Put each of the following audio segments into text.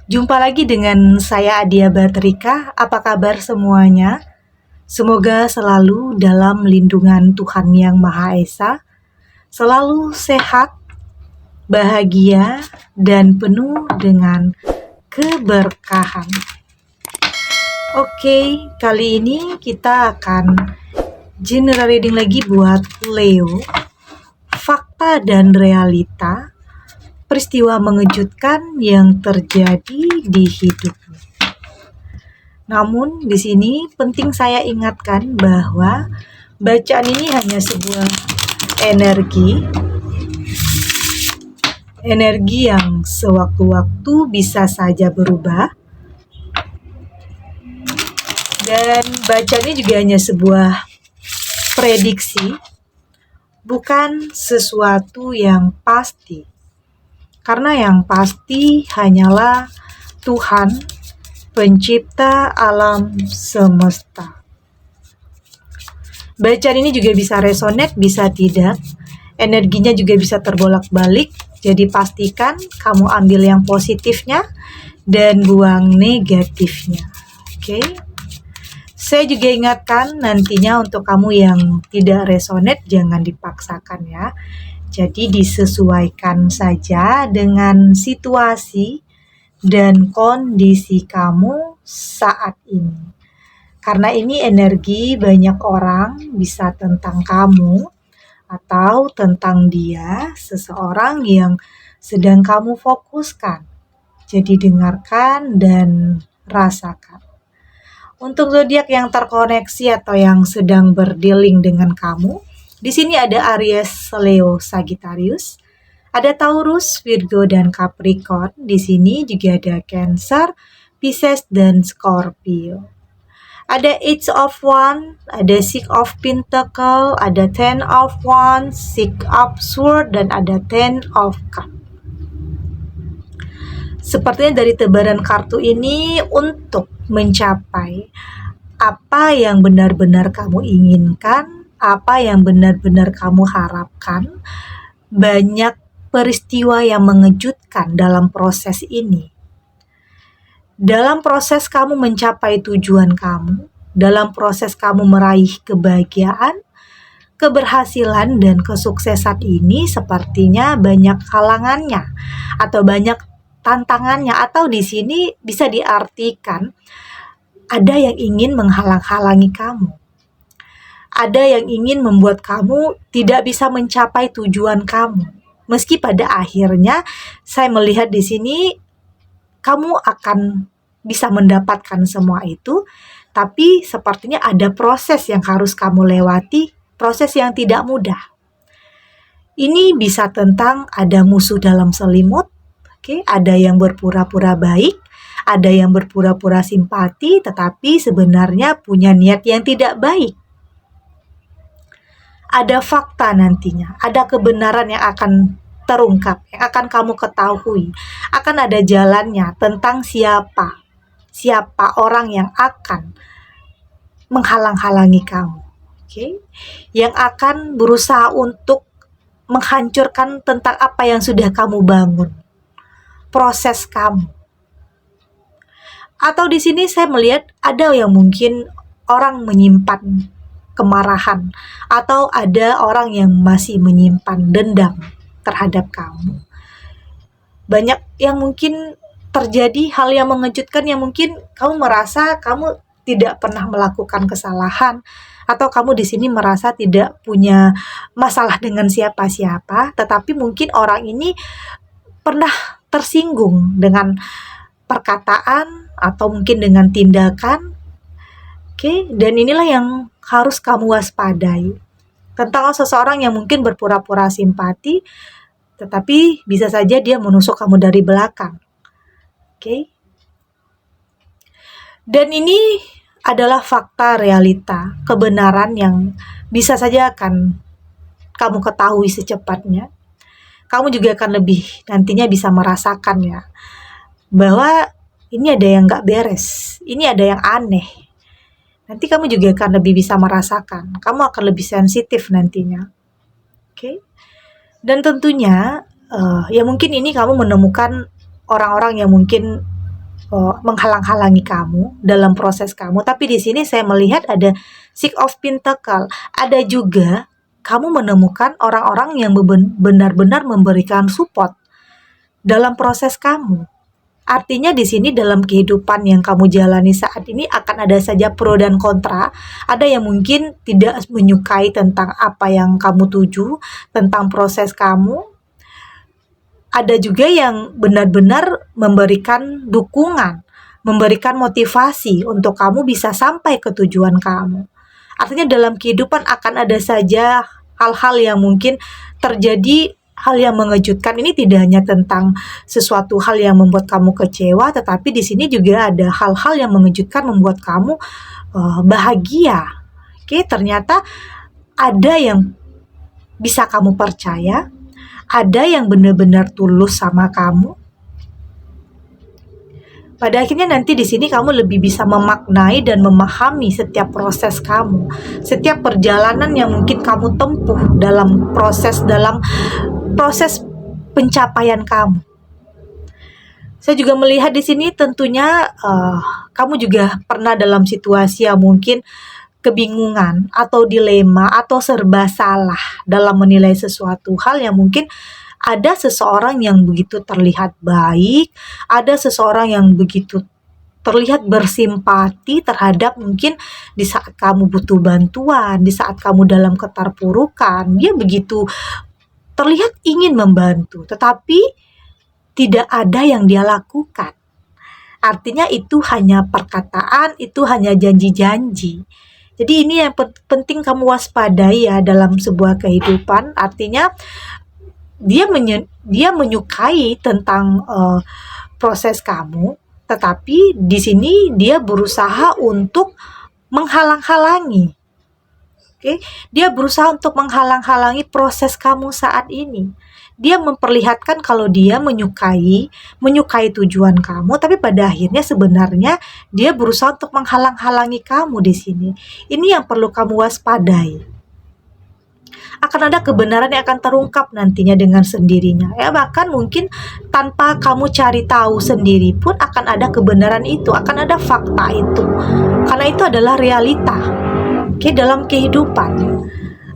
Jumpa lagi dengan saya Adia Batrika. Apa kabar semuanya? Semoga selalu dalam lindungan Tuhan Yang Maha Esa, selalu sehat, bahagia, dan penuh dengan keberkahan. Oke, kali ini kita akan general reading lagi buat Leo. Fakta dan realita, peristiwa mengejutkan yang terjadi di hidupmu. Namun di sini penting saya ingatkan bahwa bacaan ini hanya sebuah energi yang sewaktu-waktu bisa saja berubah, dan bacaan ini juga hanya sebuah prediksi, bukan sesuatu yang pasti. Karena yang pasti hanyalah Tuhan, pencipta alam semesta. Bacaan ini juga bisa resonate, bisa tidak. Energinya juga bisa terbolak-balik. Jadi pastikan kamu ambil yang positifnya dan buang negatifnya. Oke? Saya juga ingatkan nantinya untuk kamu yang tidak resonate, jangan dipaksakan ya. Jadi disesuaikan saja dengan situasi dan kondisi kamu saat ini. Karena ini energi banyak orang, bisa tentang kamu atau tentang dia, seseorang yang sedang kamu fokuskan. Jadi dengarkan dan rasakan. Untuk zodiak yang terkoneksi atau yang sedang berdealing dengan kamu, di sini ada Aries, Leo, Sagittarius, ada Taurus, Virgo, dan Capricorn. Di sini juga ada Cancer, Pisces, dan Scorpio. Ada Eight of Wands, ada Six of Pentacles, ada Ten of Wands, Six of Swords, dan ada Ten of Cups. Sepertinya dari tebaran kartu ini untuk mencapai apa yang benar-benar kamu inginkan, apa yang benar-benar kamu harapkan, banyak peristiwa yang mengejutkan dalam proses ini. Dalam proses kamu mencapai tujuan kamu, dalam proses kamu meraih kebahagiaan, keberhasilan, dan kesuksesan ini sepertinya banyak halangannya atau banyak tantangannya, atau di sini bisa diartikan ada yang ingin menghalang-halangi kamu. Ada yang ingin membuat kamu tidak bisa mencapai tujuan kamu. Meski pada akhirnya saya melihat di sini kamu akan bisa mendapatkan semua itu, tapi sepertinya ada proses yang harus kamu lewati, proses yang tidak mudah. Ini bisa tentang ada musuh dalam selimut, ada yang berpura-pura baik, ada yang berpura-pura simpati, tetapi sebenarnya punya niat yang tidak baik. Ada fakta nantinya, ada kebenaran yang akan terungkap, yang akan kamu ketahui. Akan ada jalannya tentang siapa orang yang akan menghalang-halangi kamu. Yang akan berusaha untuk menghancurkan tentang apa yang sudah kamu bangun. Proses kamu. Atau di sini saya melihat ada yang mungkin orang menyimpan kemarahan, atau ada orang yang masih menyimpan dendam terhadap kamu. Banyak yang mungkin terjadi hal yang mengejutkan yang mungkin kamu merasa kamu tidak pernah melakukan kesalahan, atau kamu di sini merasa tidak punya masalah dengan siapa-siapa, tetapi mungkin orang ini pernah tersinggung dengan perkataan atau mungkin dengan tindakan. Dan inilah yang harus kamu waspadai tentang seseorang yang mungkin berpura-pura simpati, tetapi bisa saja dia menusuk kamu dari belakang. Dan ini adalah fakta realita, kebenaran yang bisa saja akan kamu ketahui secepatnya. Kamu juga akan lebih nantinya bisa merasakan ya, bahwa ini ada yang gak beres, ini ada yang aneh. Nanti kamu juga akan lebih bisa merasakan, kamu akan lebih sensitif nantinya. Dan tentunya ya mungkin ini kamu menemukan orang-orang yang mungkin menghalang-halangi kamu dalam proses kamu. Tapi di sini saya melihat ada Six of Pentacle. Ada juga kamu menemukan orang-orang yang benar-benar memberikan support dalam proses kamu. Artinya di sini dalam kehidupan yang kamu jalani saat ini akan ada saja pro dan kontra. Ada yang mungkin tidak menyukai tentang apa yang kamu tuju, tentang proses kamu. Ada juga yang benar-benar memberikan dukungan, memberikan motivasi untuk kamu bisa sampai ke tujuan kamu. Artinya dalam kehidupan akan ada saja hal-hal yang mungkin terjadi, hal yang mengejutkan. Ini tidak hanya tentang sesuatu hal yang membuat kamu kecewa, tetapi di sini juga ada hal-hal yang mengejutkan membuat kamu bahagia. Oke, ternyata ada yang bisa kamu percaya, ada yang benar-benar tulus sama kamu. Pada akhirnya nanti di sini kamu lebih bisa memaknai dan memahami setiap proses kamu, setiap perjalanan yang mungkin kamu tempuh dalam proses pencapaian kamu. Saya juga melihat di sini tentunya kamu juga pernah dalam situasi yang mungkin kebingungan atau dilema atau serba salah dalam menilai sesuatu hal yang mungkin ada seseorang yang begitu terlihat baik, ada seseorang yang begitu terlihat bersimpati terhadap mungkin di saat kamu butuh bantuan, di saat kamu dalam keterpurukan, dia begitu terlihat ingin membantu, tetapi tidak ada yang dia lakukan. Artinya itu hanya perkataan, itu hanya janji-janji. Jadi ini yang penting kamu waspadai ya dalam sebuah kehidupan. Artinya dia menyukai tentang proses kamu, tetapi di sini dia berusaha untuk menghalang-halangi. Oke, dia berusaha untuk menghalang-halangi proses kamu saat ini. Dia memperlihatkan kalau dia menyukai tujuan kamu, tapi pada akhirnya sebenarnya dia berusaha untuk menghalang-halangi kamu di sini. Ini yang perlu kamu waspadai. Akan ada kebenaran yang akan terungkap nantinya dengan sendirinya. Ya, bahkan mungkin tanpa kamu cari tahu sendiri pun akan ada kebenaran itu, akan ada fakta itu. Karena itu adalah realita. Oke, dalam kehidupan.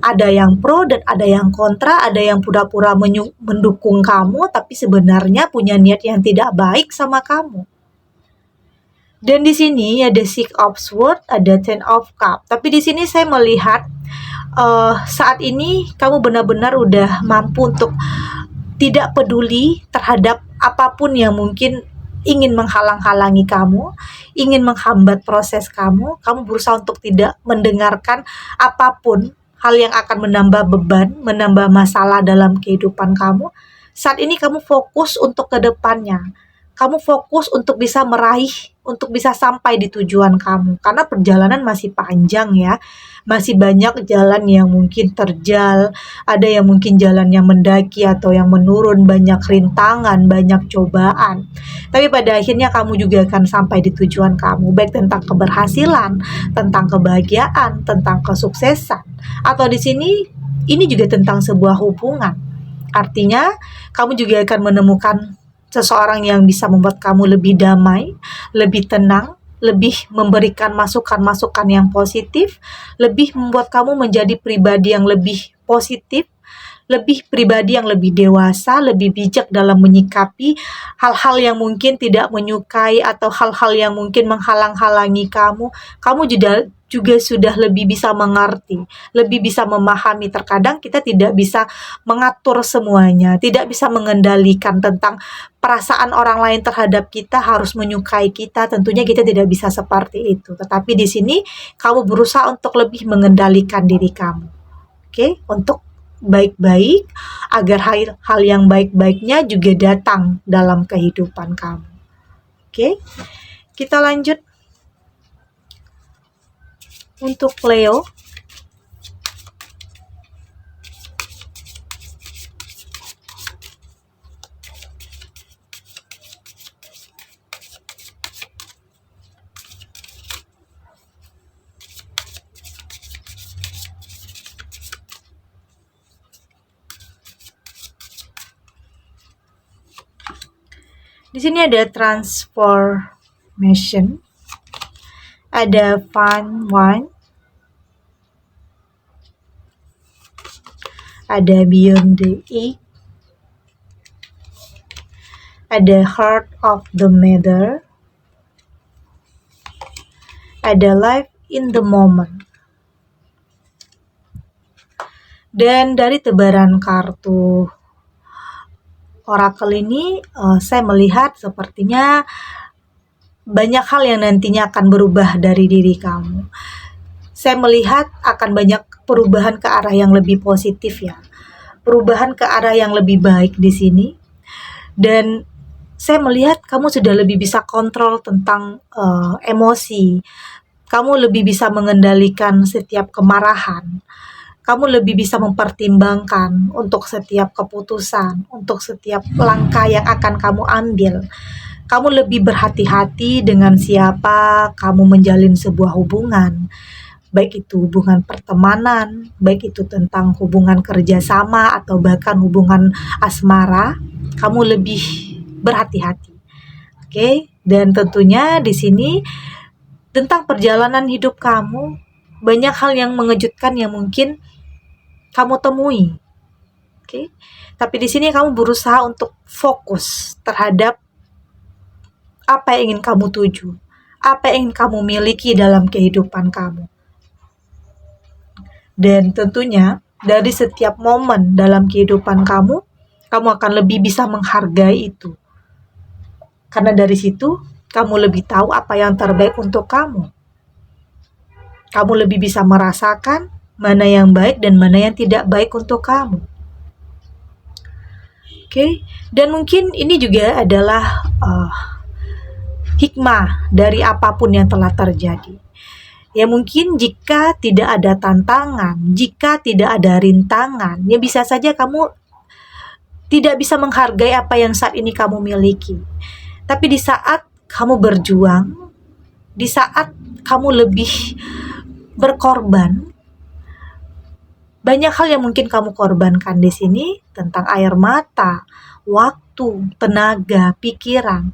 Ada yang pro dan ada yang kontra, ada yang pura-pura mendukung kamu, tapi sebenarnya punya niat yang tidak baik sama kamu. Dan di sini ada Six of Swords, ada Ten of Cups. Tapi di sini saya melihat saat ini kamu benar-benar udah mampu untuk tidak peduli terhadap apapun yang mungkin ingin menghalang-halangi kamu, ingin menghambat proses kamu. Kamu berusaha untuk tidak mendengarkan apapun hal yang akan menambah beban, menambah masalah dalam kehidupan kamu. Saat ini kamu fokus untuk ke depannya. Kamu fokus untuk bisa meraih, untuk bisa sampai di tujuan kamu. Karena perjalanan masih panjang ya. Masih banyak jalan yang mungkin terjal, ada yang mungkin jalan yang mendaki atau yang menurun, banyak rintangan, banyak cobaan. Tapi pada akhirnya kamu juga akan sampai di tujuan kamu, baik tentang keberhasilan, tentang kebahagiaan, tentang kesuksesan. Atau di sini ini juga tentang sebuah hubungan. Artinya kamu juga akan menemukan seseorang yang bisa membuat kamu lebih damai, lebih tenang, lebih memberikan masukan-masukan yang positif, lebih membuat kamu menjadi pribadi yang lebih positif, lebih pribadi yang lebih dewasa, lebih bijak dalam menyikapi hal-hal yang mungkin tidak menyukai atau hal-hal yang mungkin menghalang-halangi kamu. Kamu juga sudah lebih bisa mengerti, lebih bisa memahami. Terkadang kita tidak bisa mengatur semuanya, tidak bisa mengendalikan tentang perasaan orang lain terhadap kita, harus menyukai kita. Tentunya kita tidak bisa seperti itu. Tetapi di sini kamu berusaha untuk lebih mengendalikan diri kamu. Oke, untuk baik-baik agar hal yang baik-baiknya juga datang dalam kehidupan kamu. Oke, kita lanjut untuk Leo. Di sini ada transformation. Mission, ada Fun One, ada Beyond the Egg, ada Heart of the Matter, ada Life in the Moment. Dan dari tebaran kartu Oracle ini, saya melihat sepertinya banyak hal yang nantinya akan berubah dari diri kamu. Saya melihat akan banyak perubahan ke arah yang lebih positif ya. Perubahan ke arah yang lebih baik di sini. Dan saya melihat kamu sudah lebih bisa kontrol tentang emosi. Kamu lebih bisa mengendalikan setiap kemarahan. Kamu lebih bisa mempertimbangkan untuk setiap keputusan, untuk setiap langkah yang akan kamu ambil. Kamu lebih berhati-hati dengan siapa kamu menjalin sebuah hubungan. Baik itu hubungan pertemanan, baik itu tentang hubungan kerjasama atau bahkan hubungan asmara, kamu lebih berhati-hati. Oke, dan tentunya di sini tentang perjalanan hidup kamu, banyak hal yang mengejutkan yang mungkin kamu temui. Oke. Tapi di sini kamu berusaha untuk fokus terhadap apa yang ingin kamu tuju, apa yang ingin kamu miliki dalam kehidupan kamu. Dan tentunya dari setiap momen dalam kehidupan kamu, kamu akan lebih bisa menghargai itu. Karena dari situ, kamu lebih tahu apa yang terbaik untuk kamu. Kamu lebih bisa merasakan mana yang baik dan mana yang tidak baik untuk kamu. Oke, dan mungkin ini juga adalah hikmah dari apapun yang telah terjadi. Ya mungkin jika tidak ada tantangan, jika tidak ada rintangan, ya bisa saja kamu tidak bisa menghargai apa yang saat ini kamu miliki. Tapi di saat kamu berjuang, di saat kamu lebih berkorban, banyak hal yang mungkin kamu korbankan di sini tentang air mata, waktu, tenaga, pikiran.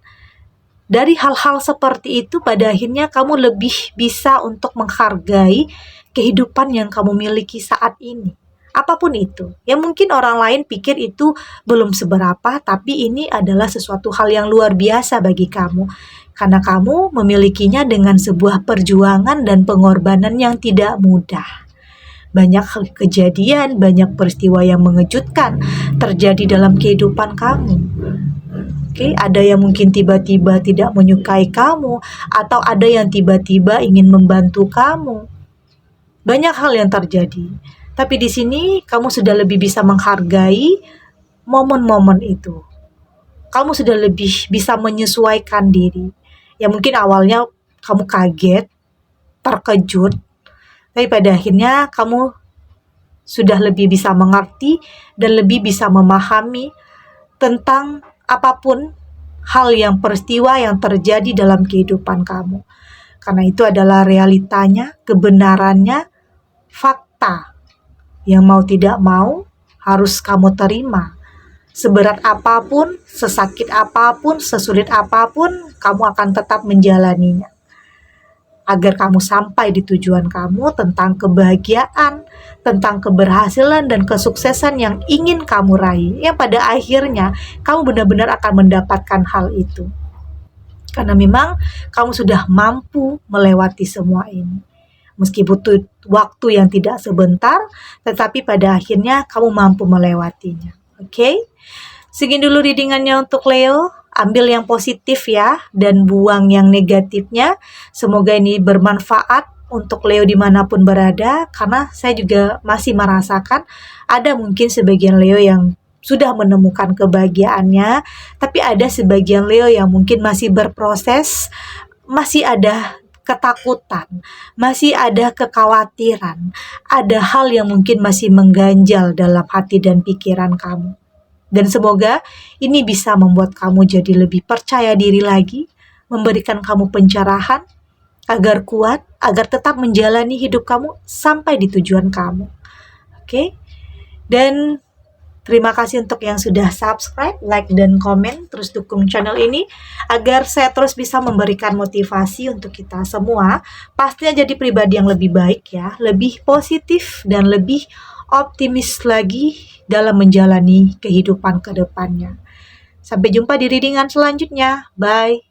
Dari hal-hal seperti itu pada akhirnya kamu lebih bisa untuk menghargai kehidupan yang kamu miliki saat ini. Apapun itu. Ya mungkin orang lain pikir itu belum seberapa, tapi ini adalah sesuatu hal yang luar biasa bagi kamu. Karena kamu memilikinya dengan sebuah perjuangan dan pengorbanan yang tidak mudah. Banyak kejadian, banyak peristiwa yang mengejutkan terjadi dalam kehidupan kamu. Oke, ada yang mungkin tiba-tiba tidak menyukai kamu, atau ada yang tiba-tiba ingin membantu kamu. Banyak hal yang terjadi. Tapi di sini kamu sudah lebih bisa menghargai momen-momen itu. Kamu sudah lebih bisa menyesuaikan diri. Ya mungkin awalnya kamu kaget, terkejut, tapi pada akhirnya kamu sudah lebih bisa mengerti dan lebih bisa memahami tentang apapun hal yang peristiwa yang terjadi dalam kehidupan kamu. Karena itu adalah realitanya, kebenarannya, fakta yang mau tidak mau harus kamu terima. Seberat apapun, sesakit apapun, sesulit apapun, kamu akan tetap menjalaninya. Agar kamu sampai di tujuan kamu tentang kebahagiaan, tentang keberhasilan dan kesuksesan yang ingin kamu raih. Yang pada akhirnya kamu benar-benar akan mendapatkan hal itu. Karena memang kamu sudah mampu melewati semua ini. Meski butuh waktu yang tidak sebentar, tetapi pada akhirnya kamu mampu melewatinya. Oke? Segini dulu readingannya untuk Leo. Ambil yang positif ya, dan buang yang negatifnya. Semoga ini bermanfaat untuk Leo dimanapun berada, karena saya juga masih merasakan ada mungkin sebagian Leo yang sudah menemukan kebahagiaannya, tapi ada sebagian Leo yang mungkin masih berproses, masih ada ketakutan, masih ada kekhawatiran, ada hal yang mungkin masih mengganjal dalam hati dan pikiran kamu. Dan semoga ini bisa membuat kamu jadi lebih percaya diri lagi, memberikan kamu pencerahan agar kuat, agar tetap menjalani hidup kamu sampai di tujuan kamu. Oke? Dan Terima kasih untuk yang sudah subscribe, like, dan komen. Terus dukung channel ini agar saya terus bisa memberikan motivasi untuk kita semua. Pastinya jadi pribadi yang lebih baik ya, lebih positif dan lebih optimis lagi dalam menjalani kehidupan ke depannya. Sampai jumpa di readingan selanjutnya. Bye.